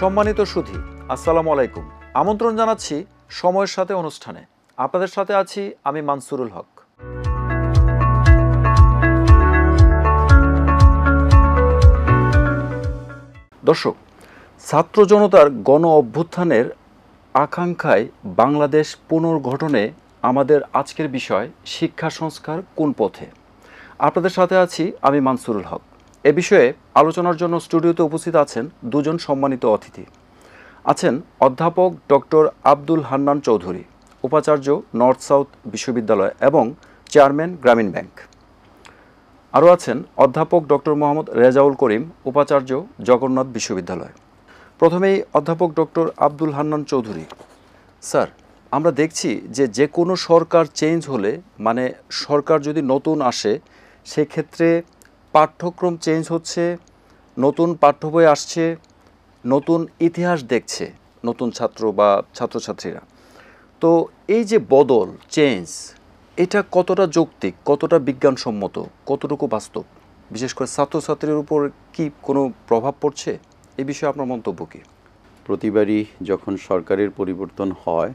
সম্মানিত সুধী, আসসালামু আলাইকুম। আমন্ত্রণ জানাচ্ছি সময়ের সাথে অনুষ্ঠানে। আপনাদের সাথে আছি আমি মানসুরুল হক। দর্শক, ছাত্র জনতার গণ অভ্যুত্থানের আকাঙ্ক্ষায় বাংলাদেশ পুনর্গঠনে আমাদের আজকের বিষয় শিক্ষা সংস্কার কোন পথে। আপনাদের সাথে আছি আমি মানসুরুল হক। এ বিষয়ে আলোচনার জন্য স্টুডিওতে উপস্থিত আছেন দুজন সম্মানিত অতিথি। আছেন অধ্যাপক ডক্টর আব্দুল হান্নান চৌধুরী, উপাচার্য নর্থ সাউথ বিশ্ববিদ্যালয় এবং চেয়ারম্যান গ্রামীণ ব্যাংক। আরও আছেন অধ্যাপক ডক্টর মোহাম্মদ রেজাউল করিম, উপাচার্য জগন্নাথ বিশ্ববিদ্যালয়। প্রথমেই অধ্যাপক ডক্টর আব্দুল হান্নান চৌধুরী। স্যার, আমরা দেখছি যে কোনো সরকার চেঞ্জ হলে, মানে সরকার যদি নতুন আসে, সেক্ষেত্রে পাঠ্যক্রম চেঞ্জ হচ্ছে, নতুন পাঠ্য বই আসছে, নতুন ইতিহাস দেখছে নতুন ছাত্র বা ছাত্রছাত্রীরা। তো এই যে বদল, চেঞ্জ, এটা কতটা যৌক্তিক, কতটা বিজ্ঞানসম্মত, কতটুকু বাস্তব, বিশেষ করে ছাত্রছাত্রীর উপর কি কোনো প্রভাব পড়ছে? এই বিষয়ে আপনার মন্তব্য কী? প্রতিবারই যখন সরকারের পরিবর্তন হয়,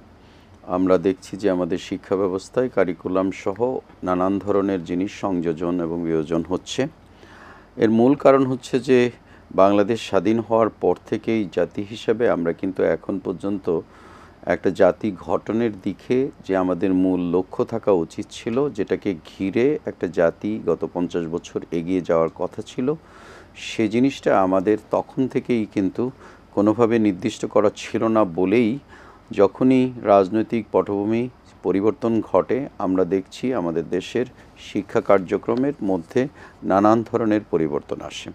আমরা দেখছি যে আমাদের শিক্ষা ব্যবস্থায় কারিকুলাম সহ নানান ধরনের জিনিস সংযোজন এবং বিয়োজন হচ্ছে। এর মূল কারণ হচ্ছে যে বাংলাদেশ স্বাধীন হওয়ার পর থেকেই জাতি হিসাবে আমরা কিন্তু এখন পর্যন্ত একটা জাতি গঠনের দিকে যে আমাদের মূল লক্ষ্য থাকা উচিত ছিল, যেটাকে ঘিরে একটা জাতি গত 50 বছর এগিয়ে যাওয়ার কথা ছিল, সে জিনিসটা আমাদের তখন থেকেই কিন্তু কোনোভাবে নির্দিষ্ট করা ছিল না বলেই যখনই রাজনৈতিক পটভূমি পরিবর্তন ঘটে, আমরা দেখছি আমাদের দেশের শিক্ষা কার্যক্রমের মধ্যে নানান ধরনের পরিবর্তন আসে।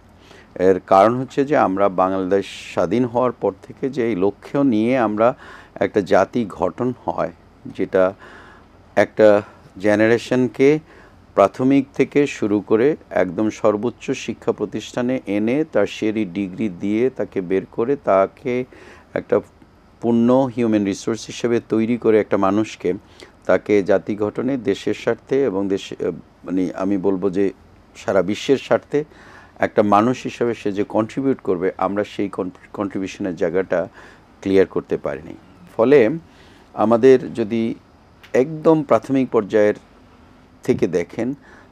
এর কারণ হচ্ছে যে আমরা বাংলাদেশ স্বাধীন হওয়ার পর থেকে যে এই লক্ষ্য নিয়ে আমরা একটা জাতি গঠন হয়, যেটা একটা জেনারেশনকে প্রাথমিক থেকে শুরু করে একদম সর্বোচ্চ শিক্ষা প্রতিষ্ঠানে এনে তার সেরি ডিগ্রি দিয়ে তাকে বের করে তাকে একটা পূর্ণ হিউম্যান রিসোর্স হিসেবে তৈরি করে একটা মানুষকে তাকে জাতি গঠনে দেশের স্বার্থে এবং আমি বলবো যে সারা বিশ্বের স্বার্থে একটা মানুষ হিসেবে সে যে কন্ট্রিবিউট করবে, আমরা সেই কন্ট্রিবিউশনের জায়গাটা ক্লিয়ার করতে পারিনি। ফলে আমাদের যদি একদম প্রাথমিক পর্যায়ের থেকে দেখেন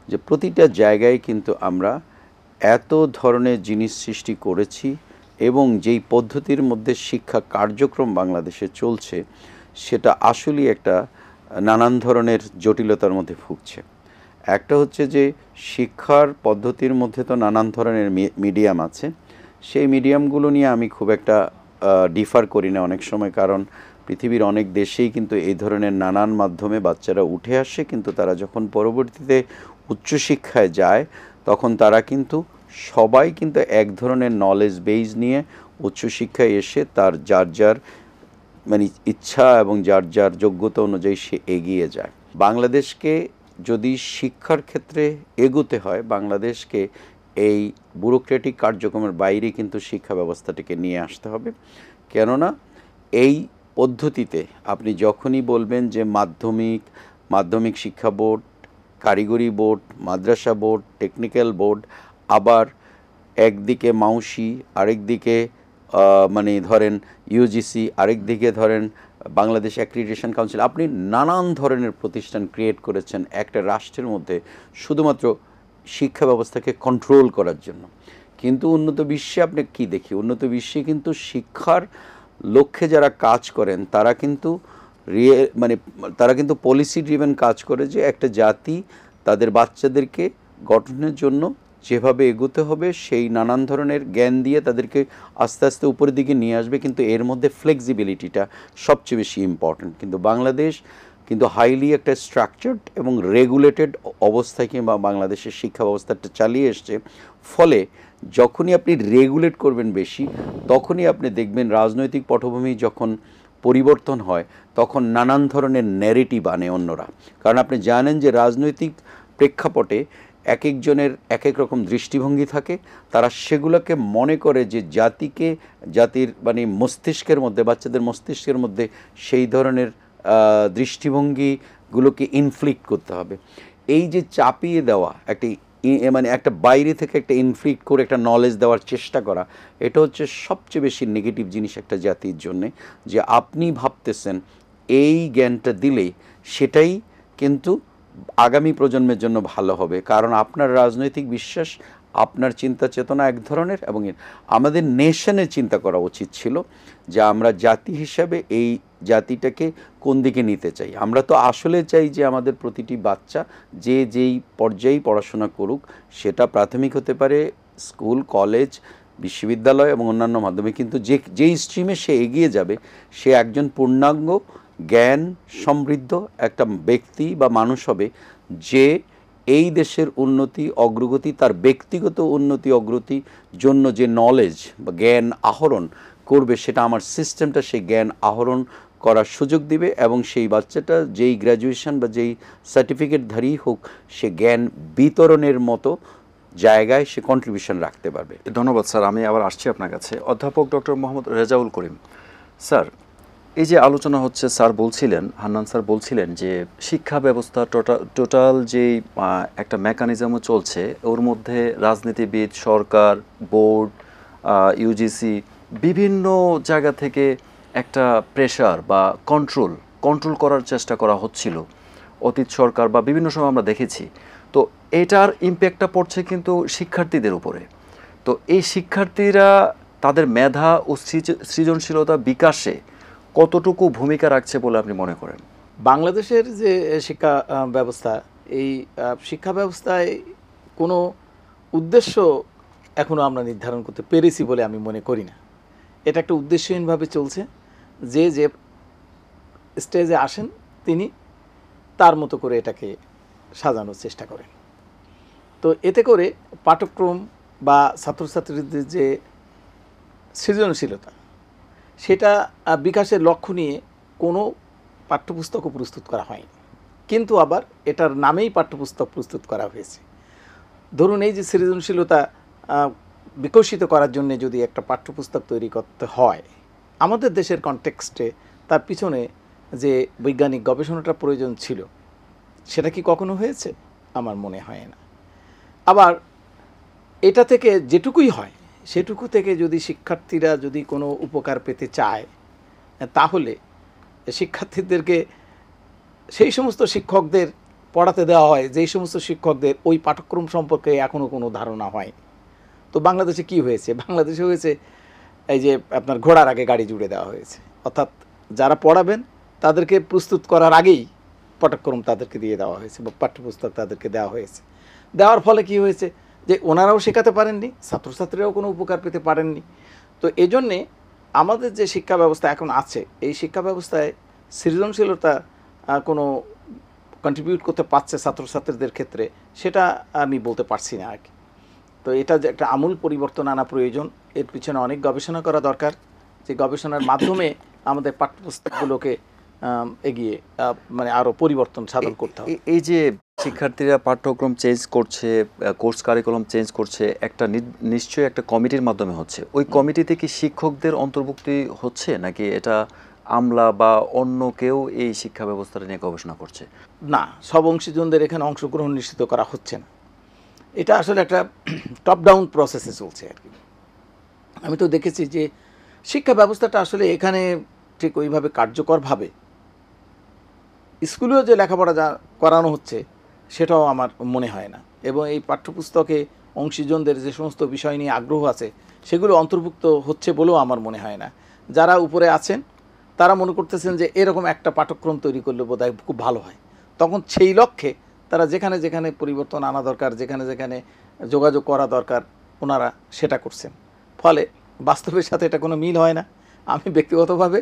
যে প্রতিটা জায়গায় কিন্তু আমরা এত ধরনের জিনিস সৃষ্টি করেছি এবং যেই পদ্ধতির মধ্যে শিক্ষা কার্যক্রম বাংলাদেশে চলছে, সেটা আসলেই একটা নানান ধরনের জটিলতার মধ্যে ভুগছে। একটা হচ্ছে যে শিক্ষার পদ্ধতির মধ্যে তো নানান ধরনের মিডিয়াম আছে, সেই মিডিয়ামগুলো নিয়ে আমি খুব একটা ডিফার করি না অনেক সময়, কারণ পৃথিবীর অনেক দেশেই কিন্তু এই ধরনের নানান মাধ্যমে বাচ্চারা উঠে আসে, কিন্তু তারা যখন পরবর্তীতে উচ্চশিক্ষায় যায় তখন তারা কিন্তু সবাই কিন্তু এক ধরনের নলেজ বেস নিয়ে উচ্চশিক্ষায় এসে তার যার যার মানে ইচ্ছা এবং যার যার যোগ্যতা অনুযায়ী সে এগিয়ে যায়। বাংলাদেশকে যদি শিক্ষার ক্ষেত্রে এগোতে হয়, বাংলাদেশকে এই ব্যুরোক্রেটিক কার্যক্রমের বাইরে কিন্তু শিক্ষা ব্যবস্থাটিকে নিয়ে আসতে হবে। কেননা এই পদ্ধতিতে আপনি যখনই বলবেন যে মাধ্যমিক শিক্ষা বোর্ড, কারিগরি বোর্ড, মাদ্রাসা বোর্ড, টেকনিক্যাল বোর্ড, আবার একদিকে মাউসি, আরেকদিকে ধরেন ইউজিসি, আরেকদিকে ধরেন বাংলাদেশ অ্যাক্রিডিটেশন কাউন্সিল, আপনি নানান ধরনের প্রতিষ্ঠান ক্রিয়েট করেছেন একটা রাষ্ট্রের মধ্যে শুধুমাত্র শিক্ষা ব্যবস্থাকে কন্ট্রোল করার জন্য। কিন্তু উন্নত বিশ্বে আপনি কি দেখি, উন্নত বিশ্বে কিন্তু শিক্ষার লক্ষ্যে যারা কাজ করেন তারা কিন্তু তারা কিন্তু পলিসি ড্রিভেন কাজ করে, যে একটা জাতি তাদের বাচ্চাদেরকে গঠনের জন্য যেভাবে এগোতে হবে সেই নানান ধরনের জ্ঞান দিয়ে তাদেরকে আস্তে আস্তে উপরের দিকে নিয়ে আসবে, কিন্তু এর মধ্যে ফ্লেক্সিবিলিটিটা সবচেয়ে বেশি ইম্পর্ট্যান্ট। কিন্তু বাংলাদেশ কিন্তু হাইলি একটা স্ট্রাকচার্ড এবং রেগুলেটেড অবস্থায় কিংবা বাংলাদেশের শিক্ষা ব্যবস্থাটা চালিয়ে এসছে। ফলে যখনই আপনি রেগুলেট করবেন বেশি, তখনই আপনি দেখবেন রাজনৈতিক পটভূমি যখন পরিবর্তন হয় তখন নানান ধরনের ন্যারেটিভ আনে অন্যরা। কারণ আপনি জানেন যে রাজনৈতিক প্রেক্ষাপটে এক একজনের এক এক রকম দৃষ্টিভঙ্গি থাকে, তারা সেগুলোকে মনে করে যে জাতির মস্তিষ্কের মধ্যে, বাচ্চাদের মস্তিষ্কের মধ্যে সেই ধরনের দৃষ্টিভঙ্গিগুলোকে ইনফ্লিক্ট করতে হবে। এই যে চাপিয়ে দেওয়া একটি মানে একটা বাইরে থেকে একটা ইনফ্লিক্ট করে একটা নলেজ দেওয়ার চেষ্টা করা, এটা হচ্ছে সবচেয়ে বেশি নেগেটিভ জিনিস একটা জাতির জন্যে। যে আপনি ভাবতেছেন এই জ্ঞানটা দিলে সেটাই কিন্তু আগামী প্রজন্মের জন্য ভালো হবে, কারণ আপনার রাজনৈতিক বিশ্বাস, আপনার চিন্তা চেতনা এক ধরনের, এবং আমাদের নেশনের চিন্তা করা উচিত ছিল যে আমরা জাতি হিসাবে এই জাতিটাকে কোন দিকে নিতে চাই। আমরা তো আসলে চাই যে আমাদের প্রতিটি বাচ্চা যে যেই পর্যায়েই পড়াশোনা করুক, সেটা প্রাথমিক হতে পারে, স্কুল, কলেজ, বিশ্ববিদ্যালয় এবং অন্যান্য মাধ্যমে, কিন্তু যেই স্ট্রিমে সে এগিয়ে যাবে সে একজন পূর্ণাঙ্গ জ্ঞান সমৃদ্ধ একটা ব্যক্তি বা মানুষ হবে, যে এই দেশের উন্নতি অগ্রগতি, তার ব্যক্তিগত উন্নতি অগ্রগতির জন্য যে নলেজ বা জ্ঞান আহরণ করবে, সেটা আমার সিস্টেমটা সেই জ্ঞান আহরণ করার সুযোগ দিবে, এবং সেই বাচ্চাটা যেই গ্র্যাজুয়েশন বা যেই সার্টিফিকেটধারী হোক, সে জ্ঞান বিতরণের মতো জায়গায় সে কন্ট্রিবিউশন রাখতে পারবে। ধন্যবাদ স্যার। আমি আবার আসছি আপনার কাছে। অধ্যাপক ডক্টর মোহাম্মদ রেজাউল করিম স্যার, এই যে আলোচনা হচ্ছে, স্যার বলছিলেন, হান্নান স্যার বলছিলেন যে শিক্ষা ব্যবস্থা টোটাল যেই একটা মেকানিজমও চলছে, ওর মধ্যে রাজনীতিবিদ, সরকার, বোর্ড, ইউজিসি বিভিন্ন জায়গা থেকে একটা প্রেশার বা কন্ট্রোল করার চেষ্টা করা হচ্ছিল অতীত সরকার বা বিভিন্ন সময় আমরা দেখেছি। তো এটার ইম্প্যাক্টটা পড়ছে কিন্তু শিক্ষার্থীদের উপরে। তো এই শিক্ষার্থীরা তাদের মেধা ও সৃজনশীলতা বিকাশে কতটুকু ভূমিকা রাখছে বলে আপনি মনে করেন? বাংলাদেশের যে শিক্ষা ব্যবস্থা, এই শিক্ষা ব্যবস্থায় কোনো উদ্দেশ্য এখনও আমরা নির্ধারণ করতে পেরেছি বলে আমি মনে করি না। এটা একটা উদ্দেশ্যহীনভাবে চলছে। যে যে স্টেজে আসেন তিনি তার মতো করে এটাকে সাজানোর চেষ্টা করেন। তো এতে করে পাঠ্যক্রম বা ছাত্রছাত্রীদের যে সৃজনশীলতা, সেটা বিকাশের লক্ষ্য নিয়ে কোনো পাঠ্যপুস্তকও প্রস্তুত করা হয়নি, কিন্তু আবার এটার নামেই পাঠ্যপুস্তক প্রস্তুত করা হয়েছে। ধরুন, এই যে সৃজনশীলতা বিকশিত করার জন্য যদি একটা পাঠ্যপুস্তক তৈরি করতে হয়, আমাদের দেশের কনটেক্সটে তার পিছনে যে বৈজ্ঞানিক গবেষণাটা প্রয়োজন ছিল, সেটা কি কখনো হয়েছে? আমার মনে হয় না। আবার এটা থেকে যেটুকুই হয়, সেটুকু থেকে যদি শিক্ষার্থীরা যদি কোনো উপকার পেতে চায়, তাহলে শিক্ষার্থীদেরকে সেই সমস্ত শিক্ষকদের পড়াতে দেওয়া হয় যেই সমস্ত শিক্ষকদের ওই পাঠ্যক্রম সম্পর্কে এখনও কোনো ধারণা হয়। তো বাংলাদেশে কি হয়েছে? বাংলাদেশে হয়েছে এই যে আপনার ঘোড়ার আগে গাড়ি জুড়ে দেওয়া হয়েছে, অর্থাৎ যারা পড়াবেন তাদেরকে প্রস্তুত করার আগেই পাঠ্যক্রম তাদেরকে দিয়ে দেওয়া হয়েছে বা পাঠ্যপুস্তক তাদেরকে দেওয়া হয়েছে। দেওয়ার ফলে কি হয়েছে যে ওনারাও শেখাতে পারেননি, ছাত্রছাত্রীরাও কোনো উপকার পেতে পারেননি। তো এজন্যে আমাদের যে শিক্ষা ব্যবস্থা এখন আছে, এই শিক্ষা ব্যবস্থায় সৃজনশীলতা কোনো কন্ট্রিবিউট করতে পারছে ছাত্রছাত্রীদের ক্ষেত্রে, সেটা আমি বলতে পারছি না আর কি। তো এটা যে একটা আমূল পরিবর্তন আনা প্রয়োজন, এর পিছনে অনেক গবেষণা করা দরকার, যে গবেষণার মাধ্যমে আমাদের পাঠ্যপুস্তকগুলোকে এগিয়ে মানে আরও পরিবর্তন সাধন করতে হবে। এই যে শিক্ষার্থীরা পাঠ্যক্রম চেঞ্জ করছে, কোর্স কারিকুলাম চেঞ্জ করছে, একটা নিশ্চয়ই একটা কমিটির মাধ্যমে হচ্ছে। ওই কমিটিতে কি শিক্ষকদের অন্তর্ভুক্তি হচ্ছে, নাকি এটা আমলা বা অন্য কেউ এই শিক্ষা ব্যবস্থাটা নিয়ে গবেষণা করছে? না, সব অংশীজনদের এখানে অংশগ্রহণ নিশ্চিত করা হচ্ছে না। এটা আসলে একটা টপ ডাউন প্রসেসে চলছে আর কি। আমি তো দেখেছি যে শিক্ষা ব্যবস্থাটা আসলে এখানে ঠিক ওইভাবে কার্যকরভাবে স্কুলেও যে লেখাপড়া যা করানো হচ্ছে সেটাও আমার মনে হয় না। এবং এই পাঠ্যপুস্তকে অংশীজনদের যে সমস্ত বিষয় নিয়ে আগ্রহ আছে সেগুলো অন্তর্ভুক্ত হচ্ছে বলেও আমার মনে হয় না। যারা উপরে আছেন তারা মনে করতেছেন যে এরকম একটা পাঠ্যক্রম তৈরি করলে বোধহয় খুব ভালো হয়, তখন সেই লক্ষ্যে তারা যেখানে যেখানে পরিবর্তন আনা দরকার, যেখানে যেখানে যোগাযোগ করা দরকার, ওনারা সেটা করছেন। ফলে বাস্তবের সাথে এটা কোনো মিল হয় না। আমি ব্যক্তিগতভাবে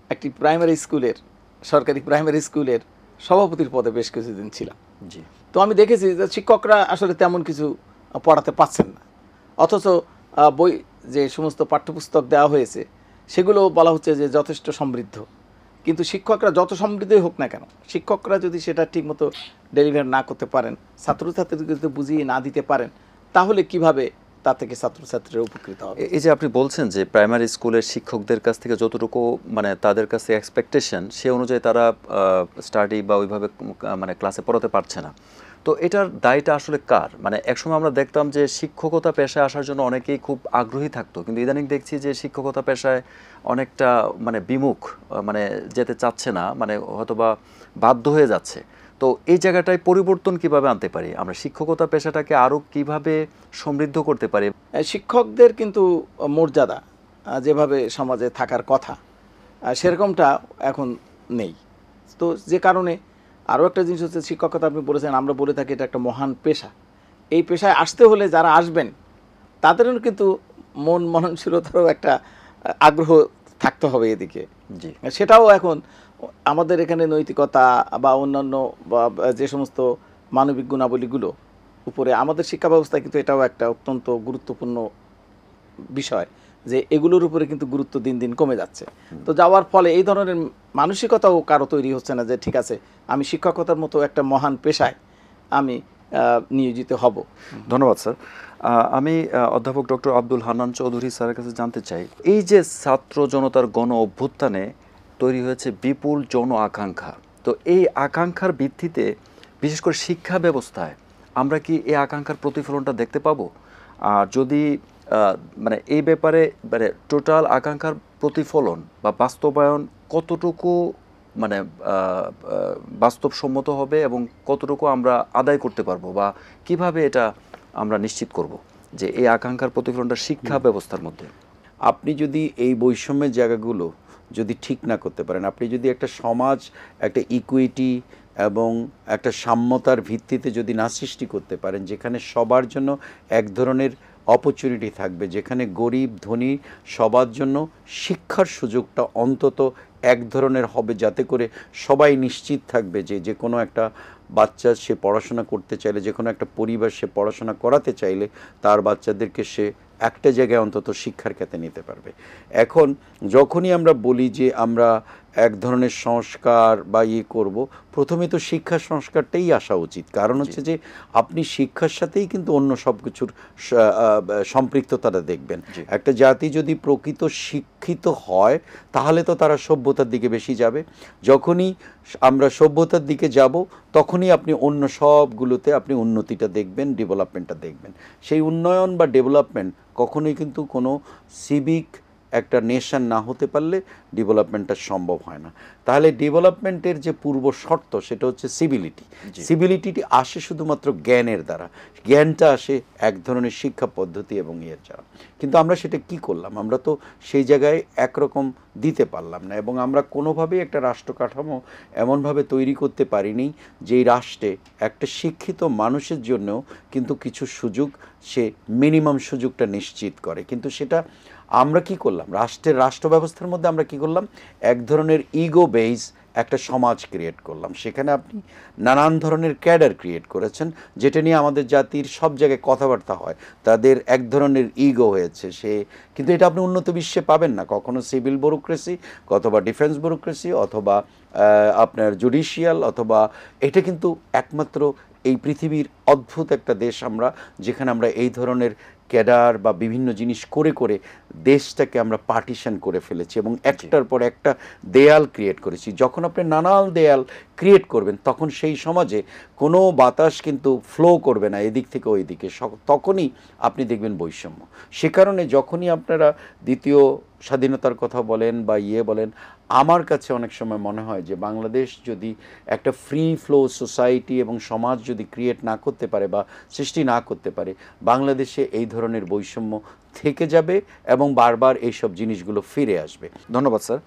একটি প্রাইমারি স্কুলের, সরকারি প্রাইমারি স্কুলের সভাপতির পদে বেশ কিছুদিন ছিলাম। জি। তো আমি দেখেছি যে শিক্ষকরা আসলে তেমন কিছু পড়াতে পারছেন না, অথচ বই যে সমস্ত পাঠ্যপুস্তক দেওয়া হয়েছে সেগুলো বলা হচ্ছে যে যথেষ্ট সমৃদ্ধ। কিন্তু শিক্ষকরা যত সমৃদ্ধই হোক না কেন, শিক্ষকরা যদি সেটা ঠিকমতো ডেলিভার না করতে পারেন, ছাত্রছাত্রীদের যদি বুঝিয়ে না দিতে পারেন, তাহলে কিভাবে তা থেকে ছাত্রছাত্রীরা উপকৃত হবে? এই যে আপনি বলছেন যে প্রাইমারি স্কুলের শিক্ষকদের কাছ থেকে যতটুকু মানে তাদের কাছে এক্সপেকটেশন, সে অনুযায়ী তারা স্টাডি বা ওইভাবে মানে ক্লাসে পড়াতে পারছে না। তো এটার দায়টা আসলে কার? মানে একসময় আমরা দেখতাম যে শিক্ষকতা পেশায় আসার জন্য অনেকেই খুব আগ্রহী থাকতো, কিন্তু ইদানিং দেখছি যে শিক্ষকতা পেশায় অনেকটা মানে বিমুখ, মানে যেতে চাচ্ছে না, মানে হয়তোবা বাধ্য হয়ে যাচ্ছে। তো এই জায়গাটায় পরিবর্তন কিভাবে আনতে পারি আমরা? শিক্ষকতা পেশাটাকে আরও কিভাবে সমৃদ্ধ করতে পারি? শিক্ষকদের কিন্তু মর্যাদা যেভাবে সমাজে থাকার কথা সেরকমটা এখন নেই। তো যে কারণে আরও একটা জিনিস হচ্ছে, শিক্ষকতা আপনি বলেছেন, আমরা বলে থাকি এটা একটা মহান পেশা। এই পেশায় আসতে হলে যারা আসবেন তাদেরও কিন্তু মননশীলতারও একটা আগ্রহ থাকতে হবে এদিকে। জি, সেটাও এখন আমাদের এখানে নৈতিকতা বা অন্যান্য বা যে সমস্ত মানবিক গুণাবলীগুলো উপরে আমাদের শিক্ষা ব্যবস্থায় কিন্তু এটাও একটা অত্যন্ত গুরুত্বপূর্ণ বিষয়, যে এগুলোর উপরে কিন্তু গুরুত্ব দিন দিন কমে যাচ্ছে। তো যাওয়ার ফলে এই ধরনের মানসিকতাও কারো তৈরি হচ্ছে না যে ঠিক আছে, আমি শিক্ষকতার মতো একটা মহান পেশায় আমি নিয়োজিত হব। ধন্যবাদ স্যার। আমি অধ্যাপক ডক্টর আব্দুল হান্নান চৌধুরী স্যারের কাছে জানতে চাই, এই যে ছাত্র জনতার গণ অভ্যুত্থানে তৈরি হয়েছে বিপুল জন আকাঙ্ক্ষা, তো এই আকাঙ্ক্ষার ভিত্তিতে বিশেষ করে শিক্ষা ব্যবস্থায় আমরা কি এই আকাঙ্ক্ষার প্রতিফলনটা দেখতে পাবো? আর যদি মানে এই ব্যাপারে মানে টোটাল আকাঙ্ক্ষার প্রতিফলন বা বাস্তবায়ন কতটুকু মানে বাস্তবসম্মত হবে এবং কতটুকু আমরা আদায় করতে পারবো, বা কিভাবে এটা আমরা নিশ্চিত করব যে এই আকাঙ্ক্ষার প্রতিফলনটা শিক্ষা ব্যবস্থার মধ্যে? আপনি যদি এই বৈষম্যের জায়গাগুলো যদি ঠিক না করতে পারেন, আপনি যদি একটা সমাজ, একটা ইকুইটি এবং একটা সাম্যতার ভিত্তিতে যদি না সৃষ্টি করতে পারেন, যেখানে সবার জন্য এক ধরনের অপরচুনিটি থাকবে, যেখানে গরিব ধনী সবার জন্য শিক্ষার সুযোগটা অন্তত এক ধরনের হবে, যাতে করে সবাই নিশ্চিত থাকবে যে যে কোনো একটা বাচ্চা সে পড়াশোনা করতে চাইলে, যে কোনো একটা পরিবার সে পড়াশোনা করাতে চাইলে তার বাচ্চাদেরকে সে একটা জায়গায় অন্তত শিক্ষার খাতে নিতে পারবে। এখন যখনই আমরা বলি যে আমরা এক ধরনের সংস্কার বা ইয়ে করব, প্রথমে তো শিক্ষা সংস্কারটাই আসা উচিত। কারণ হচ্ছে যে আপনি শিক্ষার সাথেই কিন্তু অন্য সব কিছুর সম্পৃক্ততাটা দেখবেন। একটা জাতি যদি প্রকৃত শিক্ষিত হয় তাহলে তো তারা সভ্যতার দিকে বেশি যাবে। যখনই আমরা সভ্যতার দিকে যাব তখনই আপনি অন্য সবগুলোতে আপনি উন্নতিটা দেখবেন, ডেভেলপমেন্টটা দেখবেন। সেই উন্নয়ন বা ডেভেলপমেন্ট কখনোই কিন্তু কোনো সিভিক একটা নেশন না হতে পারলে ডেভেলপমেন্টটা সম্ভব হয় না। তাহলে ডেভেলপমেন্টের যে পূর্ব শর্ত সেটা হচ্ছে সিভিলিটি। সিভিলিটিটি আসে শুধুমাত্র জ্ঞানের দ্বারা, জ্ঞানটা আসে এক ধরনের শিক্ষা পদ্ধতি এবং এর দ্বারা। কিন্তু আমরা সেটা কি করলাম? আমরা তো সেই জায়গায় একরকম দিতে পারলাম না, এবং আমরা কোনোভাবেই একটা রাষ্ট্র কাঠামো এমনভাবে তৈরি করতে পারিনি যেই রাষ্ট্রে একটা শিক্ষিত মানুষের জন্যও কিন্তু কিছু সুযোগ, সে মিনিমাম সুযোগটা নিশ্চিত করে। কিন্তু সেটা আমরা কি করলাম? রাষ্ট্র ব্যবস্থার মধ্যে আমরা কি করলাম? এক ধরনের ইগো বেস একটা সমাজ ক্রিয়েট করলাম। সেখানে আপনি নানান ধরনের ক্যাডার ক্রিয়েট করেছেন, যেটা নিয়ে আমাদের জাতির সব জায়গায় কথাবার্তা হয়। তাদের এক ধরনের ইগো হয়েছে, কিন্তু এটা আপনি উন্নত বিশ্বে পাবেন না। কখনো সিভিল ব্যুরোক্রেসি, অথবা ডিফেন্স ব্যুরোক্রেসি, অথবা আপনার জুডিশিয়াল, অথবা এটা কিন্তু একমাত্র এই পৃথিবীর অদ্ভুত একটা দেশ আমরা, যেখানে আমরা এই ধরনের ক্যাডার বা বিভিন্ন জিনিস করে করে দেশটাকে আমরা পার্টিশন করে ফেলেছি এবং একটার পর একটা দেয়াল ক্রিয়েট করেছি। যখন আপনি নানান দেয়াল ক্রিয়েট করবেন তখন সেই সমাজে কোনো বাতাস কিন্তু ফ্লো করবে না এদিক থেকে ওই দিকে, তখনই আপনি দেখবেন বৈষম্য। সে কারণে যখনই আপনারা দ্বিতীয় স্বাধীনতার কথা বলেন বা বলেন, আমার কাছে অনেক সময় মনে হয় যে বাংলাদেশ যদি একটা ফ্রি ফ্লো সোসাইটি এবং সমাজ যদি ক্রিয়েট না করতে পারে বা সৃষ্টি না করতে পারে, বাংলাদেশে এই ধরনের বৈষম্য থেকে যাবে এবং বারবার এইসব জিনিসগুলো ফিরে আসবে। ধন্যবাদ স্যার।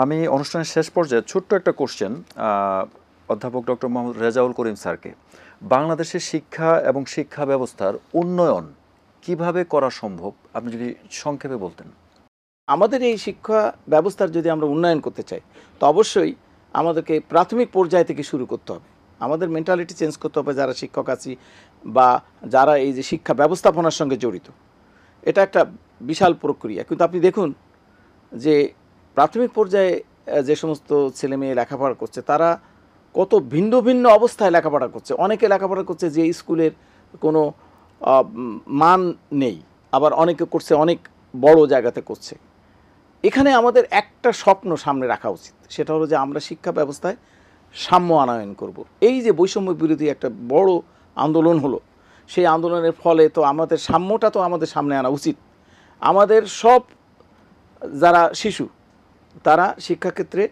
আমি অনুষ্ঠানের শেষ পর্যায়ে ছোট্ট একটা কোশ্চেন অধ্যাপক ডক্টর মোহাম্মদ রেজাউল করিম স্যারকে। বাংলাদেশের শিক্ষা এবং শিক্ষা ব্যবস্থার উন্নয়ন কিভাবে করা সম্ভব, আপনি যদি সংক্ষেপে বলতেন। আমাদের এই শিক্ষা ব্যবস্থার যদি আমরা উন্নয়ন করতে চাই, তো অবশ্যই আমাদেরকে প্রাথমিক পর্যায় থেকে শুরু করতে হবে। আমাদের মেন্টালিটি চেঞ্জ করতে হবে, যারা শিক্ষক আছি বা যারা এই যে শিক্ষা ব্যবস্থাপনার সঙ্গে জড়িত। এটা একটা বিশাল প্রক্রিয়া। কিন্তু আপনি দেখুন যে প্রাথমিক পর্যায়ে যে সমস্ত ছেলে মেয়ে লেখাপড়া করছে তারা কত ভিন্ন ভিন্ন অবস্থায় লেখাপড়া করছে। অনেকে লেখাপড়া করছে যে স্কুলের কোনো মান নেই, আবার অনেকে করছে অনেক বড় জায়গাতে করছে। এখানে আমাদের একটা স্বপ্ন সামনে রাখা উচিত, সেটা হলো যে আমরা শিক্ষা ব্যবস্থায় সাম্য আনয়ন করব। এই যে বৈষম্য বিরোধী একটা বড় আন্দোলন হলো, সেই আন্দোলনের ফলে তো আমাদের সাম্যটা তো আমাদের সামনে আনা উচিত। আমাদের সব যারা শিশু তারা শিক্ষাক্ষেত্রে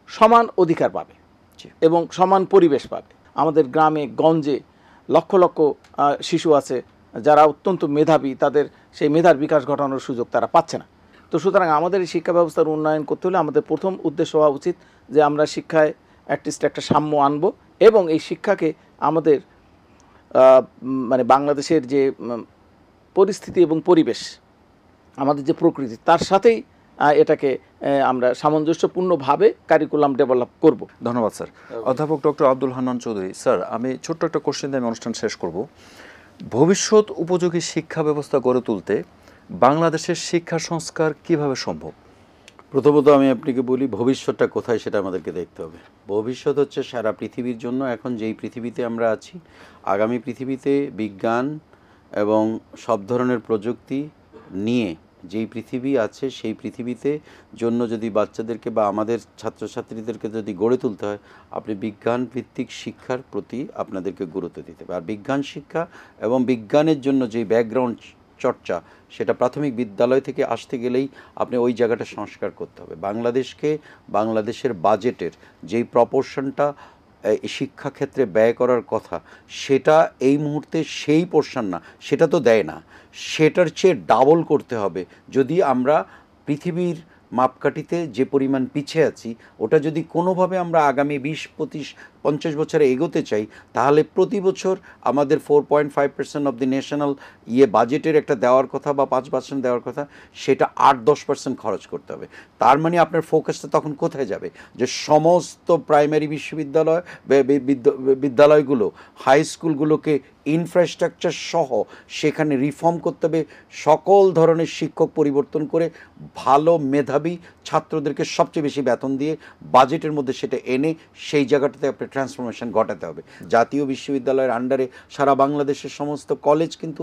সমান অধিকার পাবে এবং সমান পরিবেশ পাবে। আমাদের গ্রামে গঞ্জে লক্ষ লক্ষ শিশু আছে যারা অত্যন্ত মেধাবী, তাদের সেই মেধার বিকাশ ঘটানোর সুযোগ তারা পাচ্ছে না। তো সুতরাং আমাদের এই শিক্ষা ব্যবস্থার উন্নয়ন করতে হলে আমাদের প্রথম উদ্দেশ্য হওয়া উচিত যে আমরা শিক্ষায় অ্যাটলিস্ট একটা সাম্য আনবো এবং এই শিক্ষাকে আমাদের মানে বাংলাদেশের যে পরিস্থিতি এবং পরিবেশ, আমাদের যে প্রকৃতি, তার সাথেই এটাকে আমরা সামঞ্জস্যপূর্ণভাবে কারিকুলাম ডেভেলপ করব। ধন্যবাদ স্যার। অধ্যাপক ডক্টর আব্দুল হান্নান চৌধুরী স্যার, আমি ছোট্ট একটা কোশ্চেন দিয়ে আমি অনুষ্ঠান শেষ করব। ভবিষ্যৎ উপযোগী শিক্ষা ব্যবস্থা গড়ে তুলতে বাংলাদেশের শিক্ষা সংস্কার কিভাবে সম্ভব? প্রথমত আমি আপনাকে বলি, ভবিষ্যৎটা কোথায় সেটা আমাদেরকে দেখতে হবে। ভবিষ্যৎ হচ্ছে সারা পৃথিবীর জন্য। এখন যেই পৃথিবীতে আমরা আছি, আগামী পৃথিবীতে বিজ্ঞান এবং সব ধরনের প্রযুক্তি নিয়ে যেই পৃথিবী আছে, সেই পৃথিবীতে জন্য যদি বাচ্চাদেরকে বা আমাদের ছাত্রছাত্রীদেরকে যদি গড়ে তুলতে হয়, আপনি বিজ্ঞান ভিত্তিক শিক্ষার প্রতি আপনাদেরকে গুরুত্ব দিতে হবে। আর বিজ্ঞান শিক্ষা এবং বিজ্ঞানের জন্য যেই ব্যাকগ্রাউন্ড চর্চা, সেটা প্রাথমিক বিদ্যালয় থেকে আসতে গেলেই আপনি ওই জায়গাটা সংস্কার করতে হবে। বাংলাদেশকে, বাংলাদেশের বাজেটের যেই প্রপোর্শনটা শিক্ষাক্ষেত্রে ব্যয় করার কথা, সেটা এই মুহূর্তে সেই পোর্শন না, সেটা তো দেয় না, সেটার চেয়ে ডাবল করতে হবে। যদি আমরা পৃথিবীর মাপকাঠিতে যে পরিমাণ পিছিয়ে আছি, ওটা যদি কোনোভাবে আমরা আগামী 20-25-50 বছরে এগোতে চাই, তাহলে প্রতি বছর আমাদের 4.5% অফ দি ন্যাশনাল বাজেটের একটা দেওয়ার কথা বা 5% দেওয়ার কথা, সেটা 8-10% খরচ করতে হবে। তার মানে আপনার ফোকাসটা তখন কোথায় যাবে? যে সমস্ত প্রাইমারি বিশ্ববিদ্যালয়, বিদ্যালয়গুলো, হাই স্কুলগুলোকে ইনফ্রাস্ট্রাকচার সহ সেখানে রিফর্ম করতে হবে, সকল ধরনের শিক্ষক পরিবর্তন করে ভালো মেধাবী ছাত্রদেরকে সবচেয়ে বেশি বেতন দিয়ে বাজেটের মধ্যে সেটা এনে সেই জায়গাটাতে আপনি ট্রান্সফরমেশন ঘটাতে হবে। জাতীয় বিশ্ববিদ্যালয়ের আন্ডারে সারা বাংলাদেশের সমস্ত কলেজ কিন্তু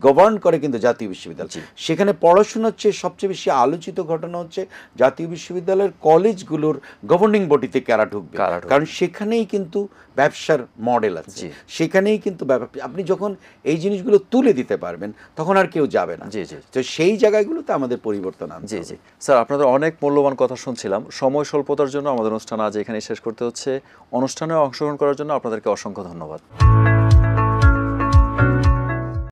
গভর্ন করে কিন্তু জাতীয় বিশ্ববিদ্যালয়। সেখানে পড়াশোনার চেয়ে সবচেয়ে বেশি আলোচিত ঘটনা হচ্ছে জাতীয় বিশ্ববিদ্যালয়ের কলেজগুলোর গভর্নিং বডিতে কারা ঢুকবে, কারণ সেখানেই কিন্তু ব্যবসার মডেল আছে, সেখানেই কিন্তু আপনি যখন এই জিনিসগুলো তুলে দিতে পারবেন তখন আর কেউ যাবে না। তো সেই জায়গাগুলোতে আমাদের পরিবর্তন আনতে হবে। স্যার, আপনাদের অনেক মূল্যবান কথা শুনছিলাম। সময় স্বল্পতার জন্য আমাদের অনুষ্ঠান আজ এখানেই শেষ করতে হচ্ছে। অনুষ্ঠানে অংশগ্রহণ করার জন্য আপনাদেরকে অসংখ্য ধন্যবাদ।